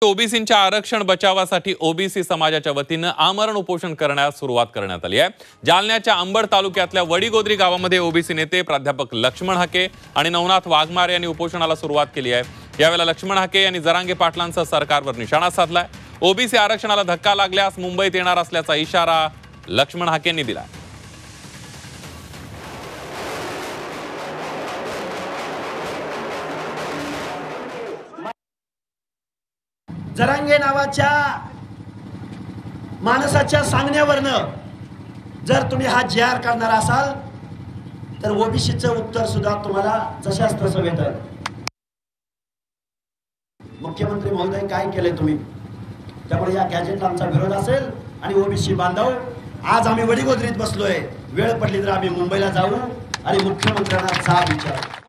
ओबीसींच्या आरक्षण बचावासाठी ओबीसी समाजाच्या वतीनं आमरण उपोषण करण्यास सुरुवात करण्यात आली आहे। जालन्याच्या अंबड तालुक्यातल्या वडीगोद्री गावामध्ये ओबीसी नेते प्राध्यापक लक्ष्मण हाके आणि नवनाथ वाघमारे यांनी उपोषणाला सुरुवात केली आहे। यावेळेला लक्ष्मण हाके यांनी जरांगे पाटलांसह सरकारवर निशाणा साधलाय। ओबीसी आरक्षणाला धक्का लागल्यास मुंबईत येणार असल्याचा इशारा लक्ष्मण हाकेंनी दिला। जरांगे नावाच्या माणसाच्या सांगण्यावरनं जर तुम्ही हा जी.आर. काढणार असाल तर ओबीसीचं उत्तर सुद्धा तुम्हाला जशास तसं भेटेल। मुख्यमंत्री महोदय काय केलंय तुम्ही, त्यामुळे या गॅजेटला आमचा विरोध असेल। आणि ओबीसी बांधव, आज आम्ही वडीगोद्रीत बसलोय, वेळ पडली तर आम्ही मुंबईला जाऊ आणि मुख्यमंत्र्यांना जाब विचारू।